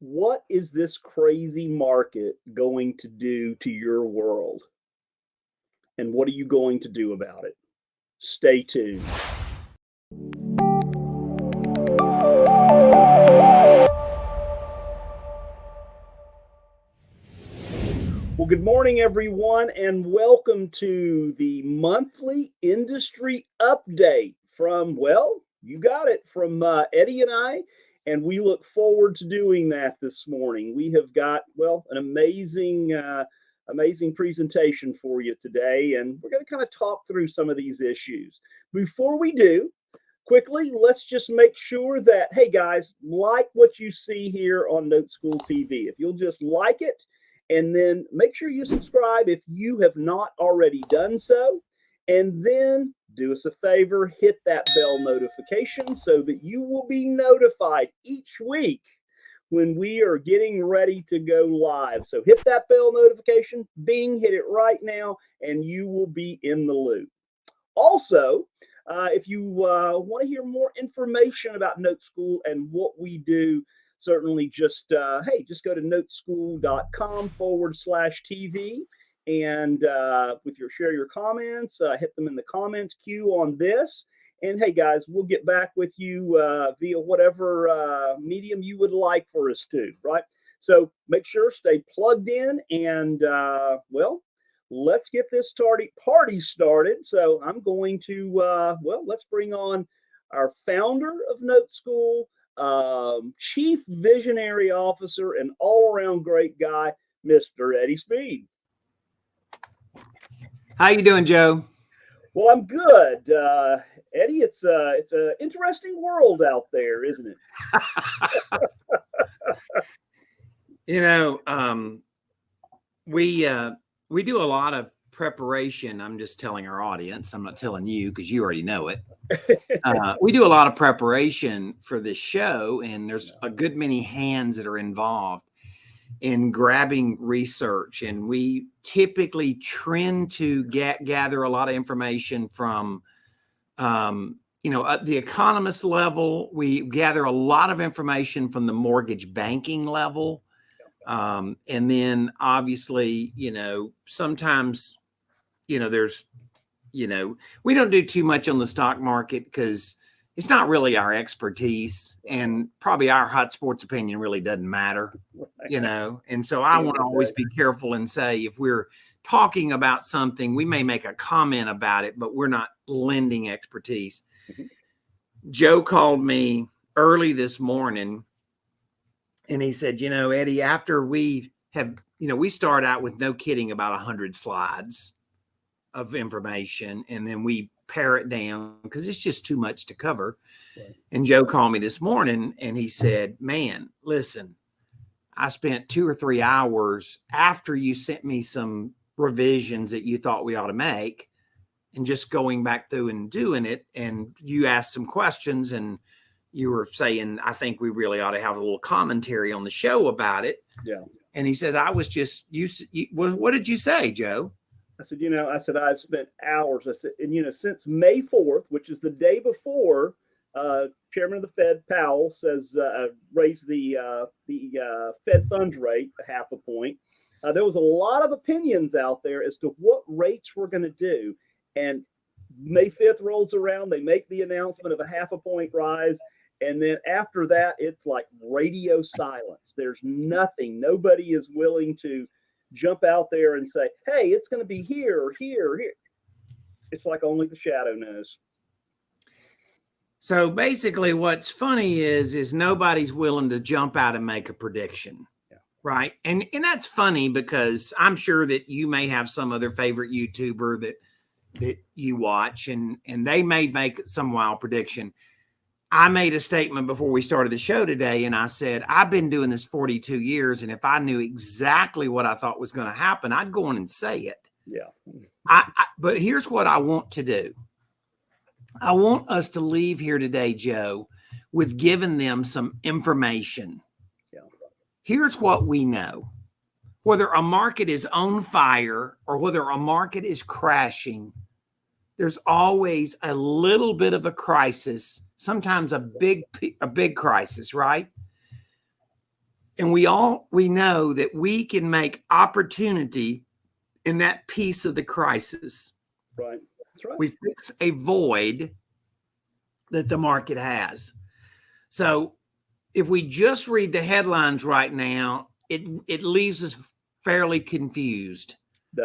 What is this crazy market going to do to your world? And what are you going to do about it? Stay tuned. Well, good morning, everyone, and welcome to the monthly industry update from, you got it, from Eddie and I. And we look forward to doing that this morning. We have got, an amazing presentation for you today. And we're going to kind of talk through some of these issues. Before we do, quickly, let's just make sure that, hey guys, like what you see here on Note School TV. If you'll just like it, and then make sure you subscribe if you have not already done so. And then do us a favor, hit that bell notification so that you will be notified each week when we are getting ready to go live. So hit that bell notification, bing, hit it right now, and you will be in the loop. Also, if you want to hear more information about Note School and what we do, certainly just go to noteschool.com/TV. And share your comments, hit them in the comments queue on this. And hey, guys, we'll get back with you via whatever medium you would like for us to, right? So make sure, stay plugged in, and let's get this party started. So I'm going to, let's bring on our founder of Note School, Chief Visionary Officer, and all-around great guy, Mr. Eddie Speed. How you doing, Joe? Well, I'm good, Eddie. It's an interesting world out there, isn't it? We do a lot of preparation. I'm just telling our audience. I'm not telling you because you already know it. We do a lot of preparation for this show, and there's a good many hands that are involved in grabbing research, and we typically trend to gather a lot of information from at the economist level. We gather a lot of information from the mortgage banking level, and then obviously sometimes there's we don't do too much on the stock market because it's not really our expertise, and probably our hot sports opinion really doesn't matter, And so I want to always be careful and say, if we're talking about something, we may make a comment about it, but we're not lending expertise. Mm-hmm. Joe called me early this morning and he said, Eddie, after we have, we start out with, no kidding, about 100 slides of information, and then we pare it down because it's just too much to cover. Right. And Joe called me this morning and he said, man, listen, I spent 2 or 3 hours after you sent me some revisions that you thought we ought to make, and just going back through and doing it. And you asked some questions and you were saying, I think we really ought to have a little commentary on the show about it. Yeah. And he said, I was just, what did you say, Joe? I said, I've spent hours. I said, and since May 4th, which is the day before Chairman of the Fed Powell says raise the Fed funds rate a half a point, there was a lot of opinions out there as to what rates we're going to do. And May 5th rolls around, they make the announcement of a half a point rise. And then after that, it's like radio silence. There's nothing. Nobody is willing to jump out there and say, hey, it's going to be here or here or here. It's like only the shadow knows. So basically what's funny is nobody's willing to jump out and make a prediction. Yeah. Right. And that's funny because I'm sure that you may have some other favorite YouTuber that you watch and they may make some wild prediction. I made a statement before we started the show today, and I said, I've been doing this 42 years, and if I knew exactly what I thought was going to happen, I'd go on and say it. Yeah. But here's what I want to do. I want us to leave here today, Joe, with giving them some information. Yeah. Here's what we know. Whether a market is on fire or whether a market is crashing, there's always a little bit of a crisis, sometimes a big crisis, right? And we know that we can make opportunity in that piece of the crisis. Right. That's right. We fix a void that the market has. So if we just read the headlines right now, it leaves us fairly confused.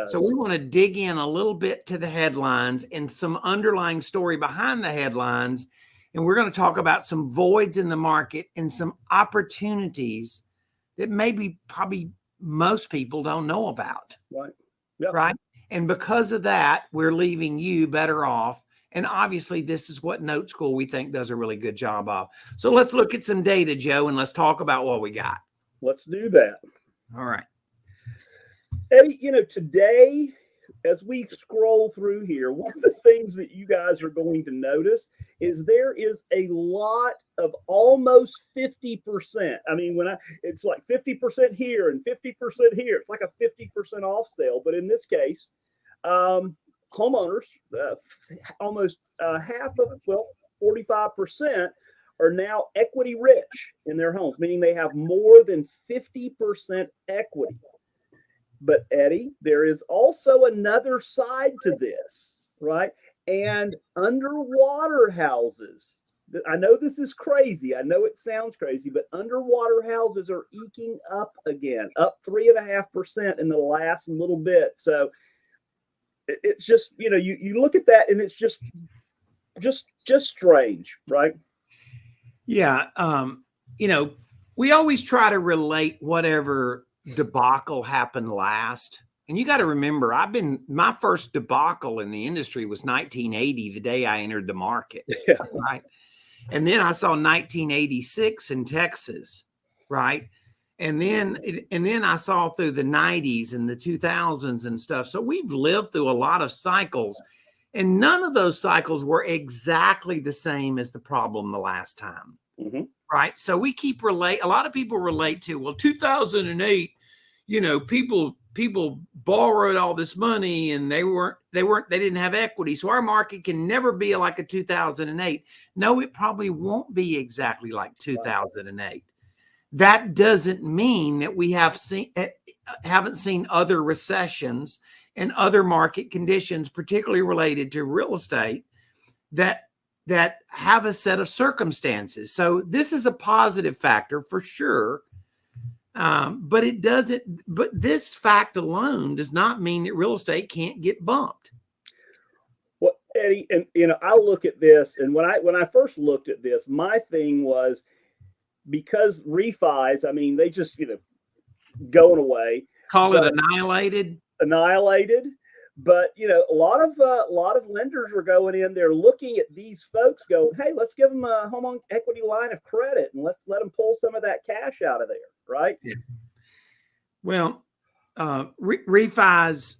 So we want to dig in a little bit to the headlines and some underlying story behind the headlines. And we're going to talk about some voids in the market and some opportunities that maybe probably most people don't know about. Right. Yep. Right. And because of that, we're leaving you better off. And obviously, this is what Note School we think does a really good job of. So let's look at some data, Joe, and let's talk about what we got. Let's do that. All right. Eddie, today, as we scroll through here, one of the things that you guys are going to notice is there is a lot of almost 50%. I mean, it's like 50% here and 50% here. It's like a 50% off sale. But in this case, homeowners, almost half of, 45% are now equity rich in their homes, meaning they have more than 50% equity. But Eddie, there is also another side to this, right? And underwater houses. I know this is crazy. I know it sounds crazy, but underwater houses are eking up again, up 3.5% in the last little bit. So it's just, you look at that and it's just strange, right? Yeah. We always try to relate whatever debacle happened last. And you got to remember, my first debacle in the industry was 1980, the day I entered the market. Yeah. Right. And then I saw 1986 in Texas. Right. And then I saw through the 90s and the 2000s and stuff. So we've lived through a lot of cycles, and none of those cycles were exactly the same as the problem the last time. Mm-hmm. Right. So we a lot of people relate to, 2008, people borrowed all this money and they didn't have equity. So our market can never be like a 2008. No, it probably won't be exactly like 2008. That doesn't mean that we haven't seen other recessions and other market conditions, particularly related to real estate, that have a set of circumstances. So this is a positive factor for sure. But this fact alone does not mean that real estate can't get bumped. Well, Eddie, and I look at this, and when I first looked at this, my thing was, because Re-fis, I mean, they just, going away. Call it annihilated. But a lot of lenders are going in there looking at these folks going, hey, let's give them a home equity line of credit and let's let them pull some of that cash out of there, right? Yeah. Well, Re-fis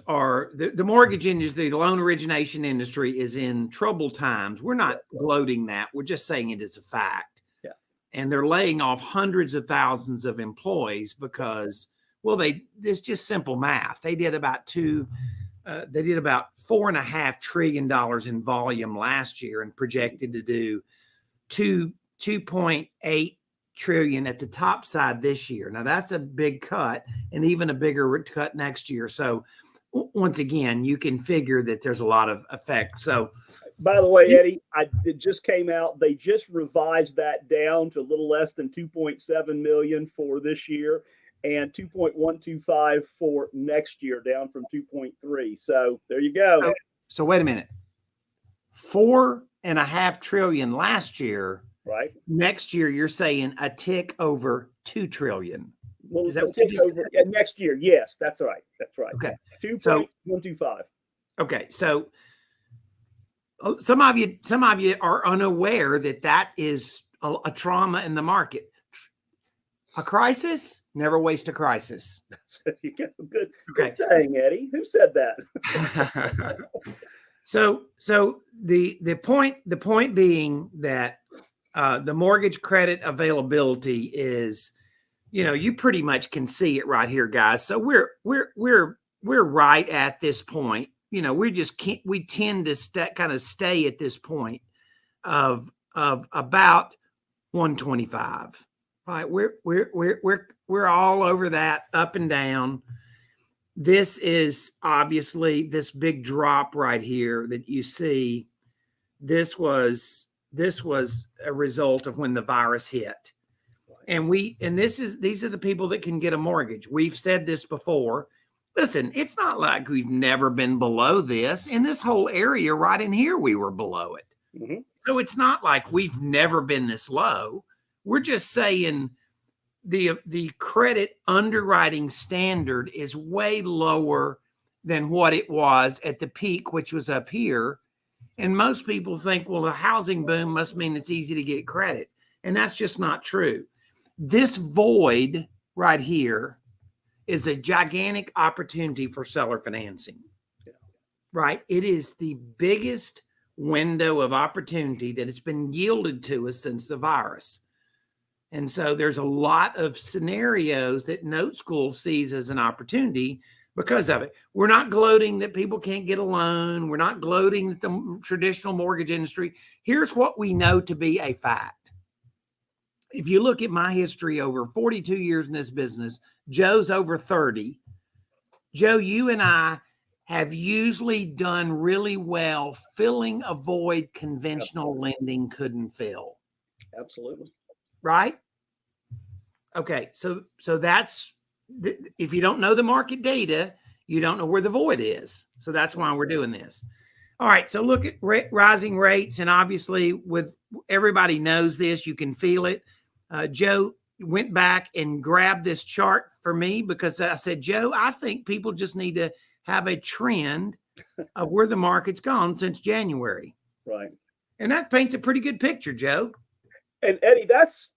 are the mortgage industry, the loan origination industry is in troubled times. We're not gloating that. We're just saying it is a fact. Yeah. And they're laying off hundreds of thousands of employees because, it's just simple math. They did about $4.5 trillion in volume last year and projected to do 2.8 trillion at the top side this year. Now that's a big cut and even a bigger cut next year. So once again, you can figure that there's a lot of effect. So by the way, Eddie, it just came out. They just revised that down to a little less than 2.7 million for this year and 2.125 for next year, down from 2.3. So there you go. So wait a minute. 4.5 trillion last year. Right. Next year, you're saying a tick over 2 trillion. Well, is that what you over, next year? Yes, that's right. That's right. Okay. 2.125. Okay. So some of you are unaware that is a trauma in the market. A crisis, never waste a crisis. Good saying, Eddie. Who said that? So the point being that the mortgage credit availability is, you pretty much can see it right here, guys. So we're right at this point. We tend to kind of stay at this point of about 125. Right. We're all over that, up and down. This is obviously this big drop right here that you see. This was a result of when the virus hit. And these are the people that can get a mortgage. We've said this before. Listen, it's not like we've never been below this. In this whole area right in here, we were below it. Mm-hmm. So it's not like we've never been this low. We're just saying the credit underwriting standard is way lower than what it was at the peak, which was up here. And most people think, well, the housing boom must mean it's easy to get credit. And that's just not true. This void right here is a gigantic opportunity for seller financing, right? It is the biggest window of opportunity that has been yielded to us since the virus. And so there's a lot of scenarios that Note School sees as an opportunity because of it. We're not gloating that people can't get a loan. We're not gloating that the traditional mortgage industry. Here's what we know to be a fact. If you look at my history over 42 years in this business, Joe's over 30. Joe, you and I have usually done really well filling a void conventional lending couldn't fill. Absolutely. Right? Okay, so that's, if you don't know the market data, you don't know where the void is. So that's why we're doing this. All right, so look at rising rates, and obviously with everybody knows this, you can feel it. Joe went back and grabbed this chart for me because I said, Joe, I think people just need to have a trend of where the market's gone since January. Right. And that paints a pretty good picture, Joe. And Eddie, that's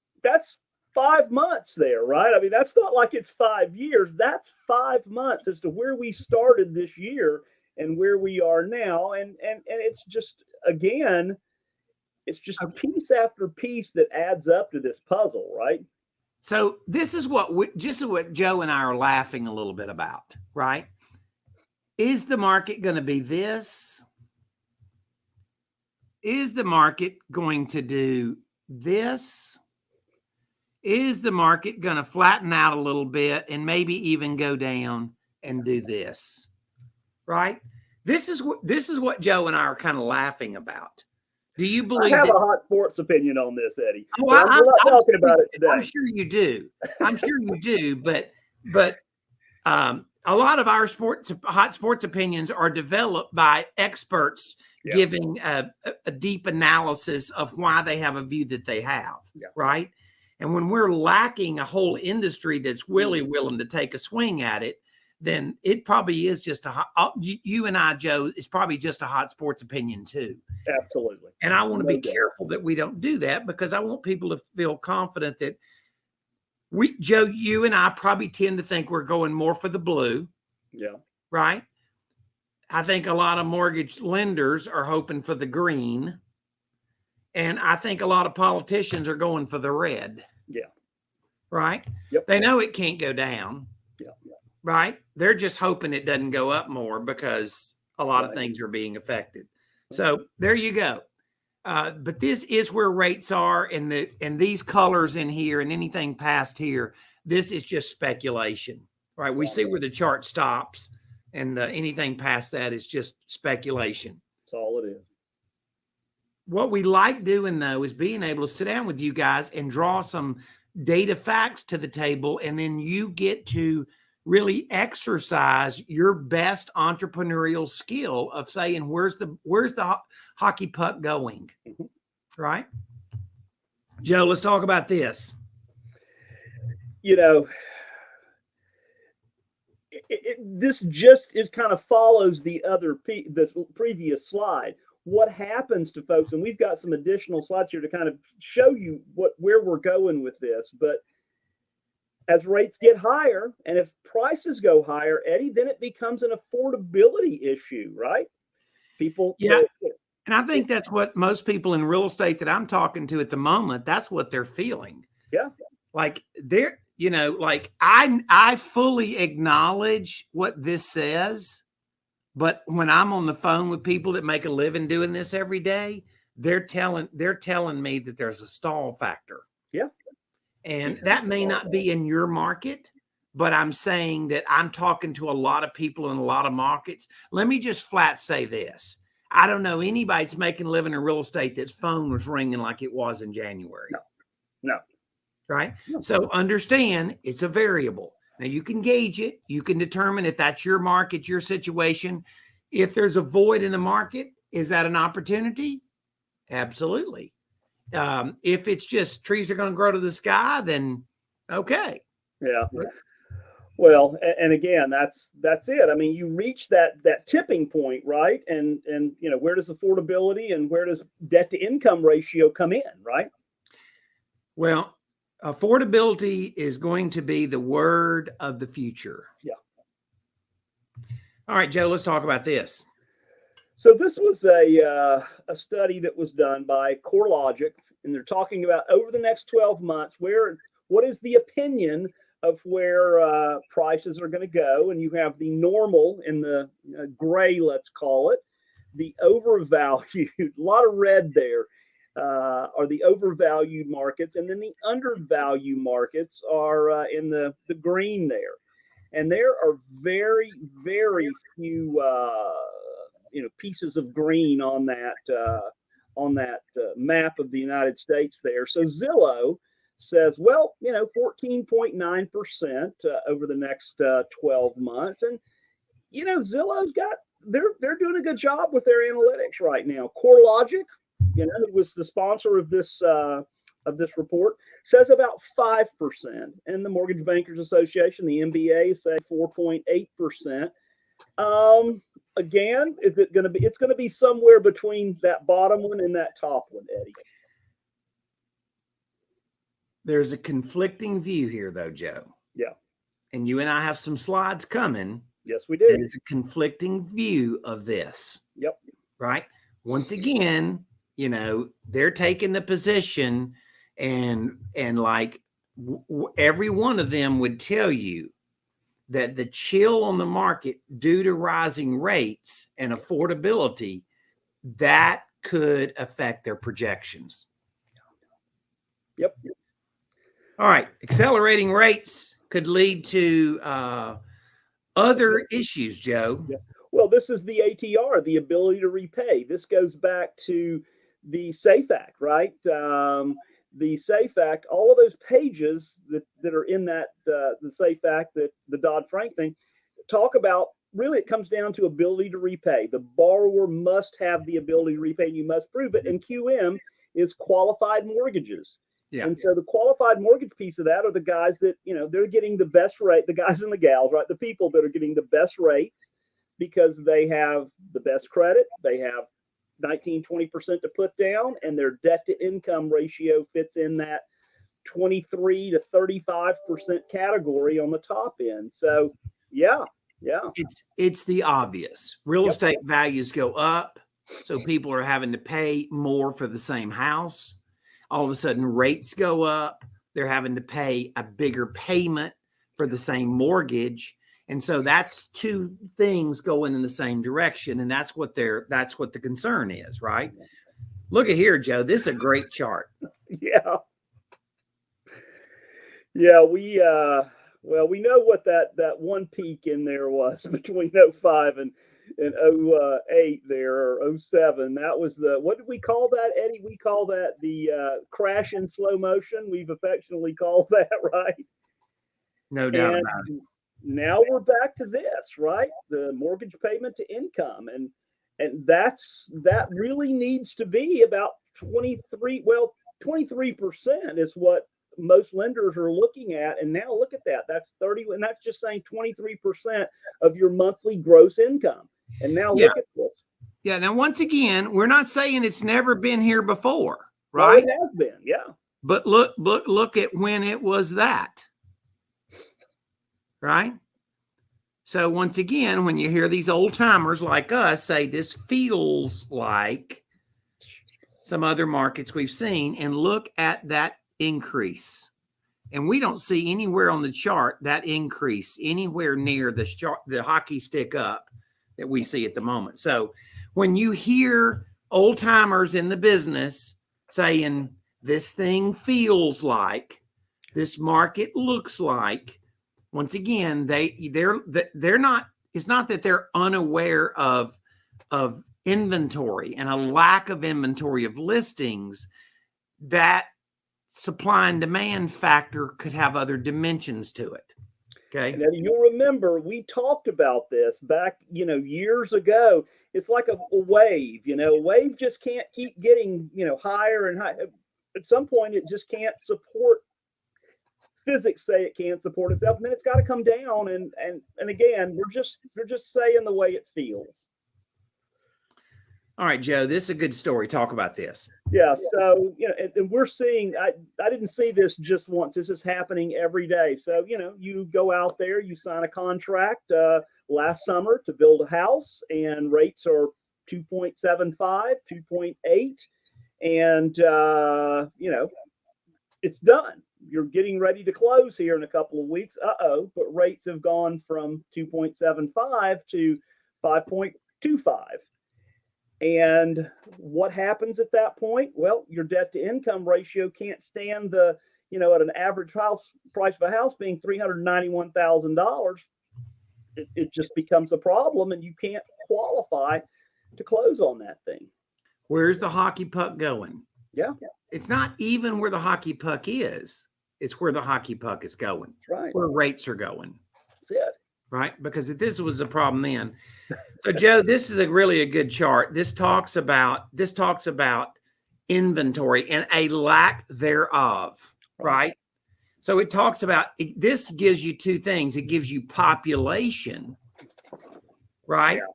5 months there, right? I mean, that's not like it's 5 years. That's 5 months as to where we started this year and where we are now. And it's just, again, it's just piece after piece that adds up to this puzzle, right? So this is what Joe and I are laughing a little bit about, right? Is the market going to be this? Is the market going to do this? Is the market going to flatten out a little bit and maybe even go down and do this? Right? This is what Joe and I are kind of laughing about. Do you believe? I have a hot sports opinion on this, Eddie. Well, I'm not talking about it today. I'm sure you do. I'm sure you do. But a lot of our hot sports opinions are developed by experts giving a deep analysis of why they have a view that they have. Yeah. Right. And when we're lacking a whole industry that's really willing to take a swing at it, then it probably is just you and I, Joe, it's probably just a hot sports opinion too. Absolutely. And I want to be careful that we don't do that because I want people to feel confident that Joe, you and I probably tend to think we're going more for the blue. Yeah. Right. I think a lot of mortgage lenders are hoping for the green. And I think a lot of politicians are going for the red. Yeah. Right. Yep. They know it can't go down. Yeah. Right. They're just hoping it doesn't go up more because a lot of things are being affected. So there you go. But this is where rates are, and these colors in here and anything past here, this is just speculation, right? We see where the chart stops, and anything past that is just speculation. That's all it is. What we like doing, though, is being able to sit down with you guys and draw some data facts to the table, and then you get to really exercise your best entrepreneurial skill of saying, where's the hockey puck going? Right? Joe, let's talk about this. You know, this just kind of follows the this previous slide. What happens to folks, and we've got some additional slides here to kind of show you where we're going with this, but as rates get higher, and if prices go higher, Eddie, then it becomes an affordability issue, right? People. Yeah. And I think that's what most people in real estate that I'm talking to at the moment, that's what they're feeling. Yeah. Like they're, like I fully acknowledge what this says, but when I'm on the phone with people that make a living doing this every day, they're telling me that there's a stall factor. Yeah. And that may not be in your market, but I'm saying that I'm talking to a lot of people in a lot of markets. Let me just flat say this. I don't know anybody that's making a living in real estate that's phone was ringing like it was in January. No. Right? So understand it's a variable. Now you can gauge it. You can determine if that's your market, your situation. If there's a void in the market, is that an opportunity? Absolutely. If it's just trees are going to grow to the sky, then okay. Yeah. Well, and again, that's it. I mean, you reach that tipping point, right? And where does affordability and where does debt to income ratio come in, right? Well, affordability is going to be the word of the future. Yeah. All right, Joe, let's talk about this. So this was a study that was done by CoreLogic, and they're talking about over the next 12 months, what is the opinion of where prices are going to go. And you have the normal in the gray, let's call it, the overvalued, a lot of red there are the overvalued markets. And then the undervalued markets are in the green there. And there are very, very few, pieces of green on that map of the United States there. So Zillow says, 14.9% over the next 12 months. And, Zillow's they're doing a good job with their analytics right now. CoreLogic, who was the sponsor of this report, says about 5%. And the Mortgage Bankers Association, the MBA, say 4.8%. Again, it's going to be somewhere between that bottom one and that top one, Eddie. There's a conflicting view here, though, Joe. Yeah. And you and I have some slides coming. Yes, we do. There's a conflicting view of this. Yep. Right. Once again, they're taking the position and like every one of them would tell you that the chill on the market due to rising rates and affordability, that could affect their projections. Yep. All right. Accelerating rates could lead to other issues, Joe. Yeah. Well, this is the ATR, the ability to repay. This goes back to the SAFE Act, right? The SAFE Act, all of those pages that are in that the SAFE Act, that the Dodd-Frank thing, talk about, really it comes down to ability to repay. The borrower must have the ability to repay, and you must prove it. And QM is qualified mortgages. Yeah. And so the qualified mortgage piece of that are the guys that, they're getting the best rate, the guys and the gals, right? The people that are getting the best rates because they have the best credit. They have 19-20% to put down, and their debt to income ratio fits in that 23 to 35% category on the top end. So yeah. It's the obvious. Real estate values go up, so people are having to pay more for the same house. All of a sudden rates go up. They're having to pay a bigger payment for the same mortgage. And so that's two things going in the same direction. And that's what the concern is, right? Look at here, Joe. This is a great chart. Yeah. Yeah. We know what that one peak in there was between 05 and 08 there, or 07. That was what did we call that, Eddie? We call that the crash in slow motion. We've affectionately called that, right? No doubt about it. Now we're back to this, right? The mortgage payment to income. And that really needs to be about 23%. 23% is what most lenders are looking at. And now look at that. That's 30. And that's just saying 23% of your monthly gross income. And now look at this. Yeah. Now, once again, we're not saying it's never been here before, right? Well, it has been. Yeah. But look at when it was that. Right. So once again, when you hear these old timers like us say this feels like some other markets we've seen, and look at that increase. And we don't see anywhere on the chart that increase anywhere near the hockey stick up that we see at the moment. So when you hear old timers in the business saying this thing feels like, this market looks like, once again, they're not, it's not that they're unaware of inventory and a lack of inventory of listings. That supply and demand factor could have other dimensions to it. Okay. And you'll remember we talked about this back, years ago. It's like a wave, a wave just can't keep getting, higher and higher. At some point, it just can't support. Physics say it can't support itself, and then it's got to come down. And again, we're just saying the way it feels. All right, Joe, this is a good story. Talk about this. Yeah. So, and we're seeing, I didn't see this just once. This is happening every day. So, you go out there, you sign a contract last summer to build a house, and rates are 2.75, 2.8. And, it's done. You're getting ready to close here in a couple of weeks. But rates have gone from 2.75 to 5.25. And what happens at that point? Well, your debt to income ratio can't stand at an average house price of a house being $391,000. It just becomes a problem, and you can't qualify to close on that thing. Where's the hockey puck going? Yeah. It's not even where the hockey puck is. It's where the hockey puck is going. Right. Where rates are going. That's it. Right? Because if this was a problem then. So, Joe, this is really a good chart. This talks about inventory and a lack thereof, right? So it talks about, this gives you two things. It gives you population, right? Yeah.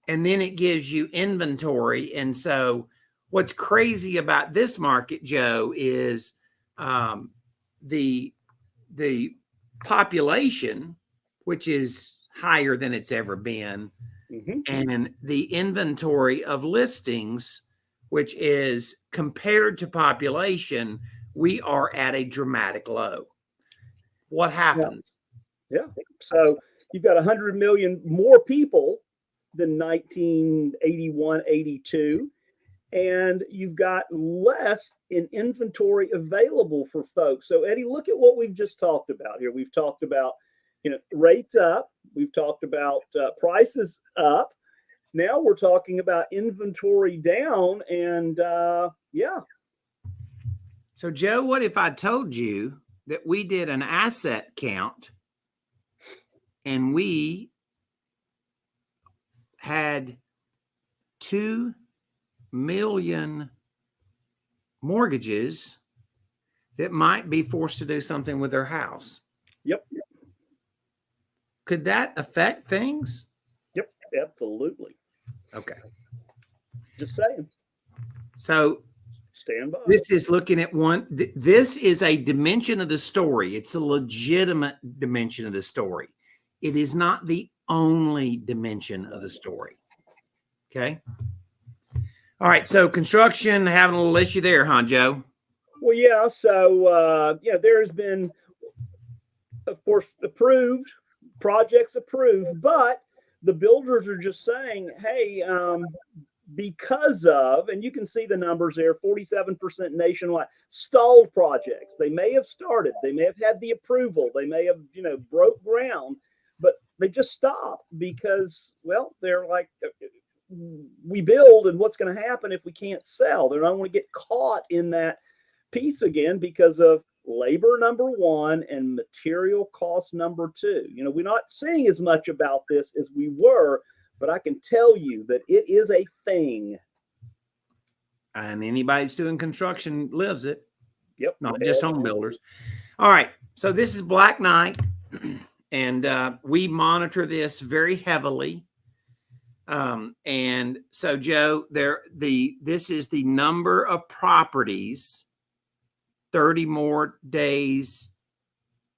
And then it gives you inventory. And so what's crazy about this market, Joe, is the population, which is higher than it's ever been, and the inventory of listings, which is compared to population, we are at a dramatic low. What happens? Yeah. So you've got 100 million more people than 1981, 82. And you've got less in inventory available for folks. So, Eddie, look at what we've just talked about here. We've talked about, rates up. We've talked about prices up. Now we're talking about inventory down. And yeah. So, Joe, what if I told you that we did an asset count and we had 2 million mortgages that might be forced to do something with their house? Yep. Could that affect things? Yep, absolutely. Okay. Just saying. So stand by. This is looking at one. This is a dimension of the story. It's a legitimate dimension of the story. It is not the only dimension of the story. Okay. All right, so construction having a little issue there, huh, Joe? Well, yeah. So, there's been, of course, projects approved, but the builders are just saying, hey, because of, and you can see the numbers there, 47% nationwide, stalled projects. They may have started, they may have had the approval, they may have, broke ground, but they just stopped because, well, they're like, we build, and what's going to happen if we can't sell? They don't want to get caught in that piece again because of labor, number one, and material cost, number two. We're not seeing as much about this as we were, but I can tell you that it is a thing. And anybody that's doing construction lives it. Yep. Not just home builders. All right. So this is Black Knight, and we monitor this very heavily. And so, Joe, this is the number of properties 30 more days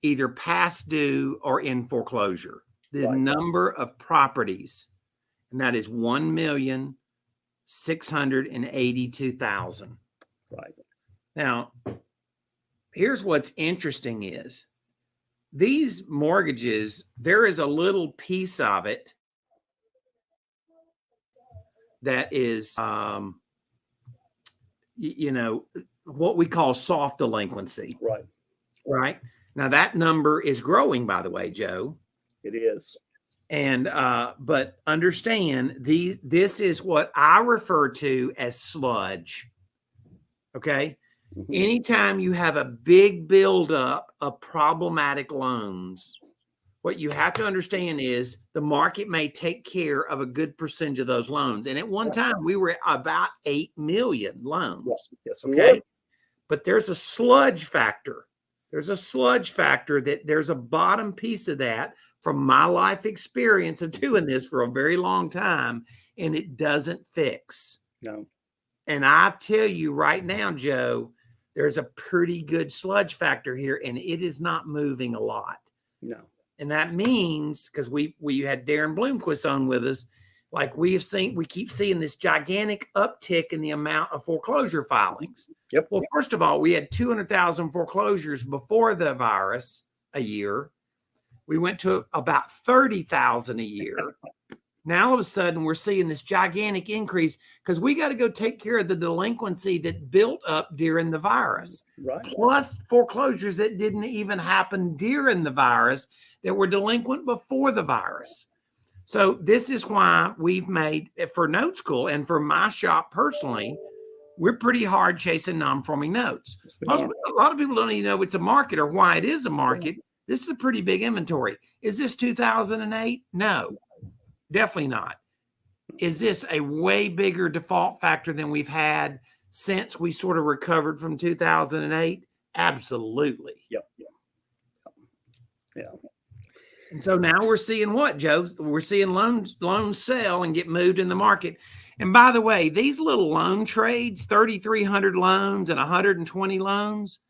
either past due or in foreclosure. The number of properties, and that is 1,682,000. Right. Now, here's what's interesting is these mortgages, there is a little piece of it that is, what we call soft delinquency. Right. Right. Now that number is growing, by the way, Joe. It is. And but understand this is what I refer to as sludge. Okay. Mm-hmm. Anytime you have a big buildup of problematic loans, what you have to understand is the market may take care of a good percentage of those loans. And at one time, we were at about 8 million loans. Yes, okay. But there's a sludge factor. There's a sludge factor that there's a bottom piece of that from my life experience of doing this for a very long time, and it doesn't fix. No. And I tell you right now, Joe, there's a pretty good sludge factor here, and it is not moving a lot. No. And that means, because we had Darren Bloomquist on with us, like we keep seeing this gigantic uptick in the amount of foreclosure filings. Yep. Well, first of all, we had 200,000 foreclosures before the virus a year. We went to about 30,000 a year. Now, all of a sudden, we're seeing this gigantic increase because we got to go take care of the delinquency that built up during the virus. Right. Plus foreclosures that didn't even happen during the virus that were delinquent before the virus. So this is why we've made, for Note School and for my shop personally, we're pretty hard chasing non-performing notes. A lot of people don't even know it's a market or why it is a market. This is a pretty big inventory. Is this 2008? No, definitely not. Is this a way bigger default factor than we've had since we sort of recovered from 2008? Absolutely. Yep. Yeah. And so now we're seeing what, Joe? We're seeing loans sell and get moved in the market. And by the way, these little loan trades, 3,300 loans and 120 loans,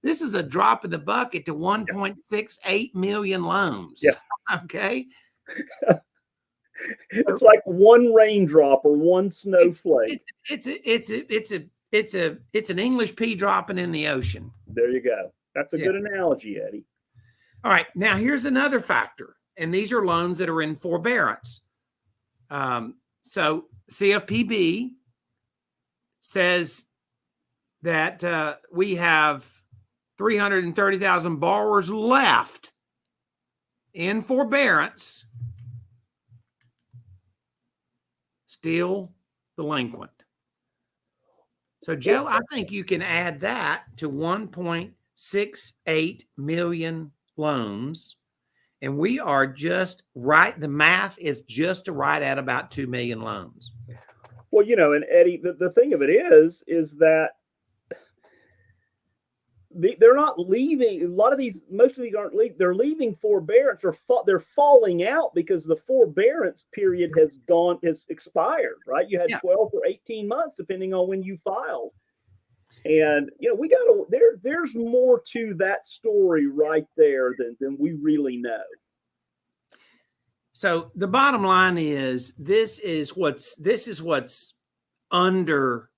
this is a drop in the bucket to 1.68 million loans. Yeah. Okay. It's like one raindrop or one snowflake. It's an English pea dropping in the ocean. There you go. That's a good analogy, Eddie. All right. Now here's another factor. And these are loans that are in forbearance. So CFPB says that we have 330,000 borrowers left in forbearance, still delinquent. So, Joe, I think you can add that to 1.68 million loans. And we are just right. The math is just right at about 2 million loans. Well, you know, and Eddie, the thing of it is that they're not leaving. A lot of these, most of these aren't leaving. They're leaving forbearance or they're falling out because the forbearance period has expired, right? You had 12 or 18 months, depending on when you filed. And, you know, there's more to that story right there than we really know. So the bottom line is this is what's under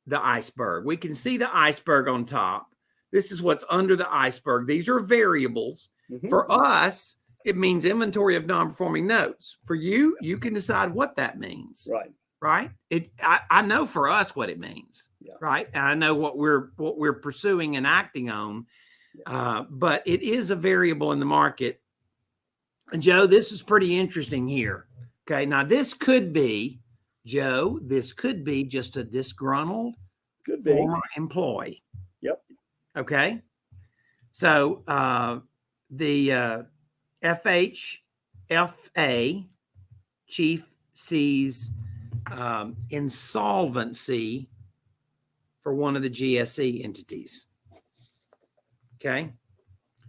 the iceberg. We can see the iceberg on top. This is what's under the iceberg. These are variables. Mm-hmm. For us, it means inventory of non-performing notes. For you, you can decide what that means. Right. I know for us what it means. Yeah. Right. And I know what we're pursuing and acting on. Yeah. But it is a variable in the market. And Joe, this is pretty interesting here. Okay. Now this could be, Joe, just a disgruntled former employee. Yep. Okay. So the FHFA chief sees insolvency for one of the GSE entities. Okay.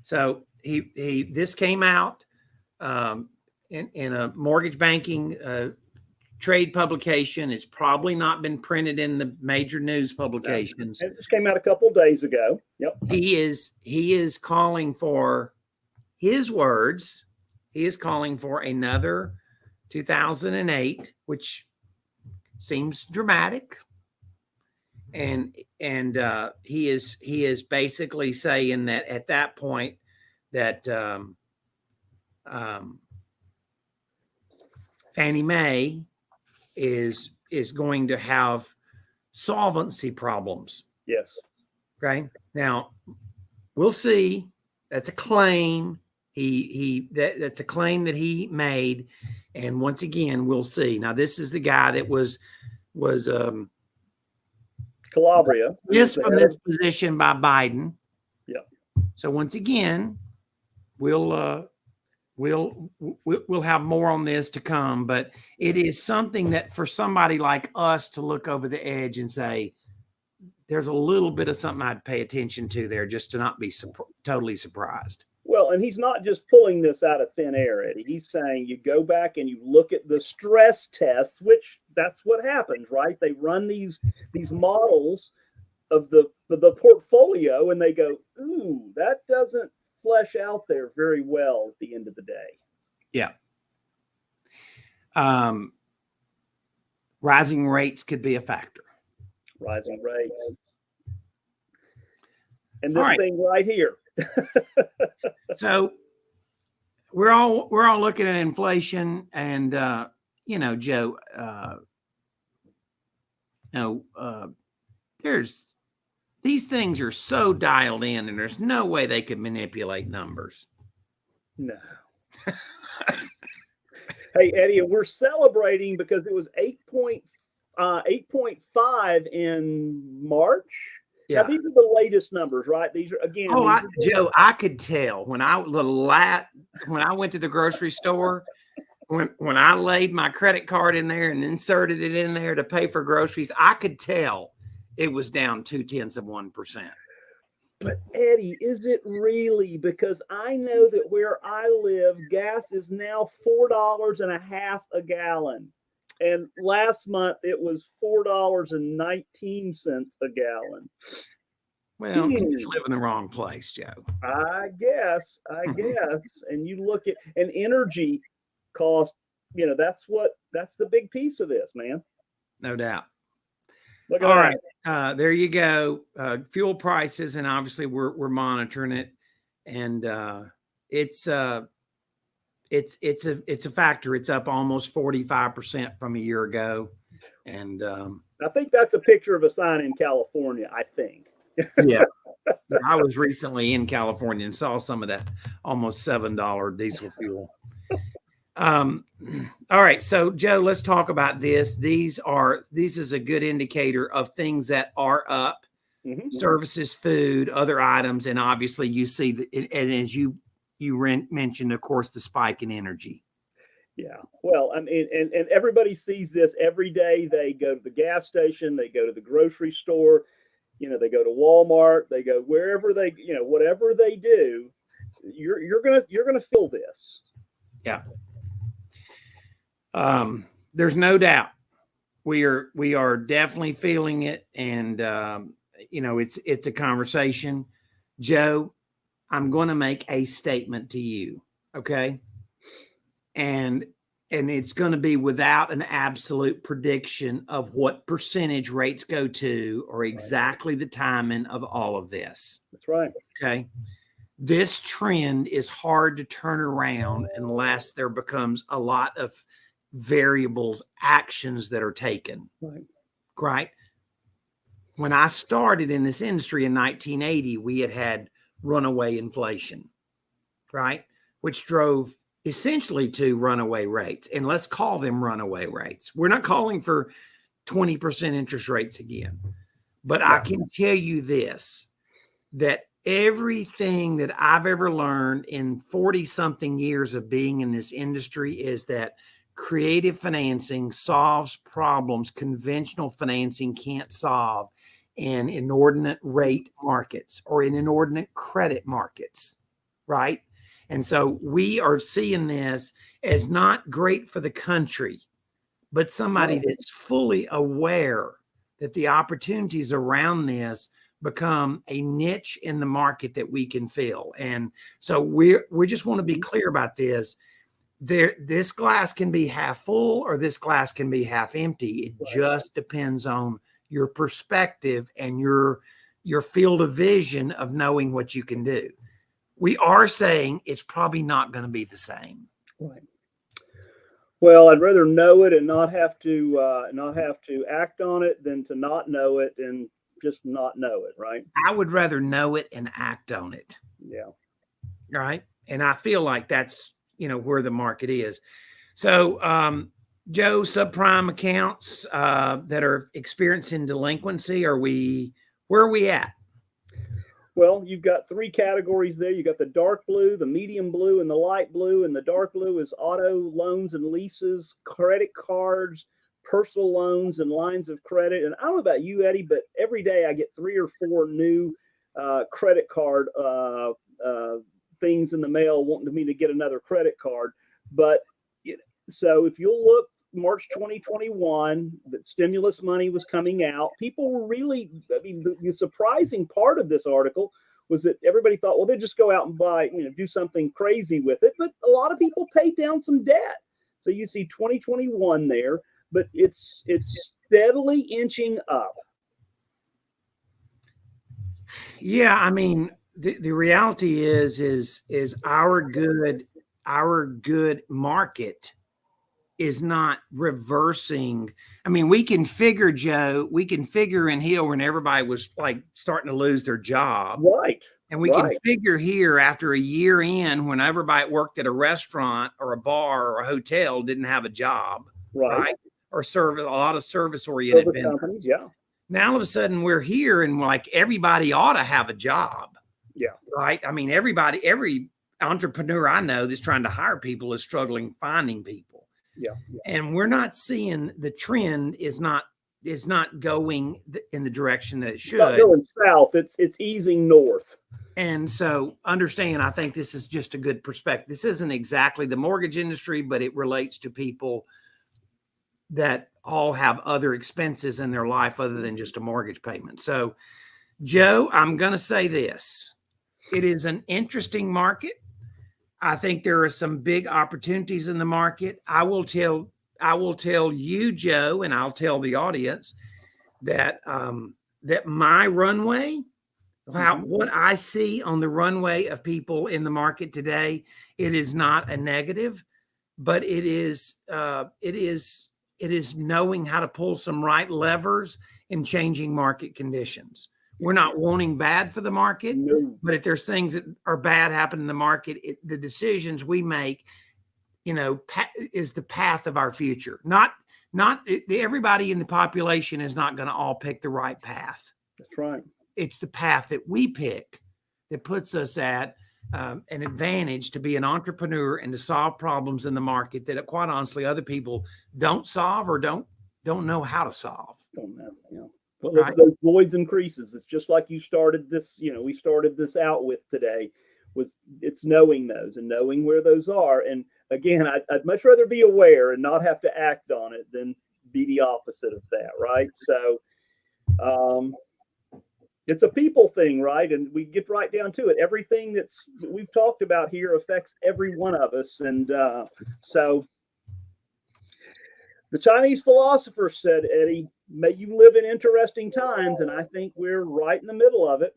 So this came out in a mortgage banking trade publication. It's probably not been printed in the major news publications. It just came out a couple of days ago. Yep. He is calling for his words. He is calling for another 2008, which seems dramatic. And he is basically saying that at that point that Fannie Mae is going to have solvency problems. Yes. Okay. Now, we'll see. That's a claim. That's a claim that he made. And once again, we'll see. Now, this is the guy that was Calabria. dismissed from this position by Biden. Yeah. So once again, we'll have more on this to come, but it is something that for somebody like us to look over the edge and say, there's a little bit of something I'd pay attention to there, just to not be totally surprised. Well, and he's not just pulling this out of thin air, Eddie. He's saying you go back and you look at the stress tests, which that's what happens, right? They run these models of the portfolio, and they go, ooh, that doesn't flesh out there very well at the end of the day. Yeah. Rising rates could be a factor. Rising rates. And this thing right here. So we're all looking at inflation, and Joe, there's these things are so dialed in, and there's no way they could manipulate numbers. No. Hey, Eddie, we're celebrating because it was 8.5 in March. Yeah, now, these are the latest numbers, right? These are again. Joe, I could tell when I went to the grocery store, when I laid my credit card in there and inserted it in there to pay for groceries, I could tell it was down 0.2%. But Eddie, is it really? Because I know that where I live, gas is now $4.50 a gallon. And last month it was $4.19 a gallon. Well, you just live in the wrong place, Joe. I guess. And you look at an energy cost, that's the big piece of this, man. No doubt. Look at All right. There you go. Fuel prices, and obviously we're monitoring it. And it's a factor. It's up almost 45% from a year ago. And I think that's a picture of a sign in California, I think. Yeah. I was recently in California and saw some of that almost $7 diesel fuel. All right. So Joe, let's talk about this. This is a good indicator of things that are up, services, food, other items. And obviously you see and as you mentioned, of course, the spike in energy. Yeah. Well, I mean, and everybody sees this every day. They go to the gas station, they go to the grocery store, they go to Walmart, they go wherever they, whatever they do, you're going to feel this. Yeah. There's no doubt we are definitely feeling it. And, it's a conversation. Joe, I'm going to make a statement to you. Okay. And it's going to be without an absolute prediction of what percentage rates go to or exactly the timing of all of this. That's right. Okay. This trend is hard to turn around unless there becomes a lot of variables, actions that are taken. Right. When I started in this industry in 1980, we had runaway inflation, right? Which drove essentially to runaway rates. And let's call them runaway rates. We're not calling for 20% interest rates again. But I can tell you this, that everything that I've ever learned in 40-something years of being in this industry is that creative financing solves problems conventional financing can't solve in inordinate rate markets or in inordinate credit markets, right? And so we are seeing this as not great for the country, but somebody that's fully aware that the opportunities around this become a niche in the market that we can fill. And so we just want to be clear about this. This glass can be half full or this glass can be half empty. It just depends on your perspective and your field of vision of knowing what you can do. We are saying it's probably not going to be the same. Right. Well, I'd rather know it and not have to act on it than to not know it and just not know it, right? I would rather know it and act on it. Yeah. Right. And I feel like that's, where the market is. So, Joe, subprime accounts that are experiencing delinquency, where are we at? Well, you've got three categories there. You got the dark blue, the medium blue, and the light blue. And the dark blue is auto loans and leases, credit cards, personal loans, and lines of credit. And I don't know about you, Eddie, but every day I get 3 or 4 new credit card things in the mail wanting me to get another credit card. But so if you'll look, March 2021, that stimulus money was coming out. People were really, the surprising part of this article was that everybody thought, well, they'll just go out and buy, do something crazy with it. But a lot of people paid down some debt. So you see 2021 there, but it's steadily inching up. Yeah, I mean, the reality is our good market is not reversing. I mean, we can figure, Joe, in here when everybody was like starting to lose their job. Right. And we can figure here after a year in when everybody worked at a restaurant or a bar or a hotel didn't have a job. Right. Or serve a lot of service oriented companies. Yeah. Now all of a sudden we're here and like everybody ought to have a job. Yeah. Right. I mean, every entrepreneur I know that's trying to hire people is struggling finding people. Yeah. And we're not seeing the trend is not going in the direction that it should. It's not going south. It's easing north. And so understand, I think this is just a good perspective. This isn't exactly the mortgage industry, but it relates to people that all have other expenses in their life other than just a mortgage payment. So, Joe, I'm going to say this. It is an interesting market. I think there are some big opportunities in the market. I will tell you, Joe, and I'll tell the audience that that my runway, what I see on the runway of people in the market today, it is not a negative, but it is knowing how to pull some right levers in changing market conditions. We're not wanting bad for the market, but if there's things that are bad happen in the market, the decisions we make, is the path of our future. Not everybody in the population is not going to all pick the right path. That's right. It's the path that we pick that puts us at an advantage to be an entrepreneur and to solve problems in the market that, quite honestly, other people don't solve or don't know how to solve. Don't know. Yeah. Well, it's those voids and creases. It's just like you started this, we started this out with today, it's knowing those and knowing where those are. And again, I'd much rather be aware and not have to act on it than be the opposite of that, right? So it's a people thing, right? And we get right down to it. Everything that we've talked about here affects every one of us. And so the Chinese philosopher said, Eddie, may you live in interesting times. And I think we're right in the middle of it.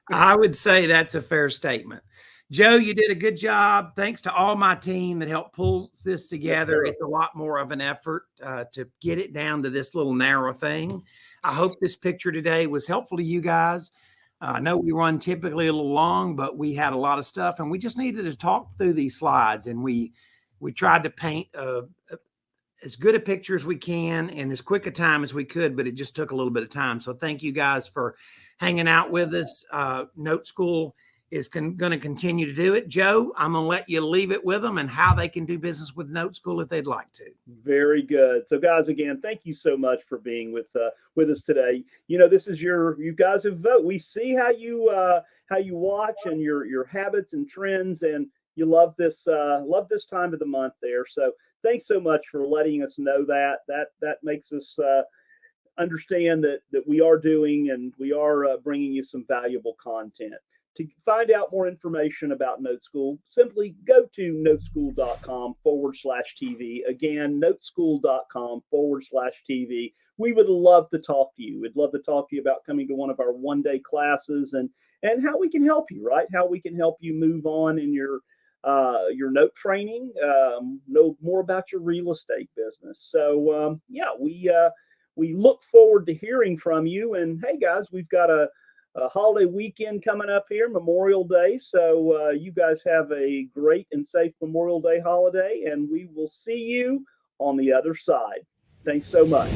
I would say that's a fair statement. Joe, you did a good job. Thanks to all my team that helped pull this together. It's a lot more of an effort to get it down to this little narrow thing. I hope this picture today was helpful to you guys. I know we run typically a little long, but we had a lot of stuff and we just needed to talk through these slides, and we tried to paint as good a picture as we can in as quick a time as we could, but it just took a little bit of time. So thank you guys for hanging out with us. Note School is going to continue to do it. Joe, I'm going to let you leave it with them and how they can do business with Note School if they'd like to. Very good. So guys, again, thank you so much for being with us today. This is you guys have vote. We see how you watch and your habits and trends, and you love this time of the month there. So thanks so much for letting us know that makes us understand that we are doing and we are bringing you some valuable content. To find out more information about Note School, simply go to noteschool.com/TV. Again, noteschool.com/TV. We would love to talk to you. We'd love to talk to you about coming to one of our one-day classes and how we can help you, right? How we can help you move on in your note training, know more about your real estate business. So, we look forward to hearing from you. And hey, guys, we've got a holiday weekend coming up here, Memorial Day. So you guys have a great and safe Memorial Day holiday, and we will see you on the other side. Thanks so much.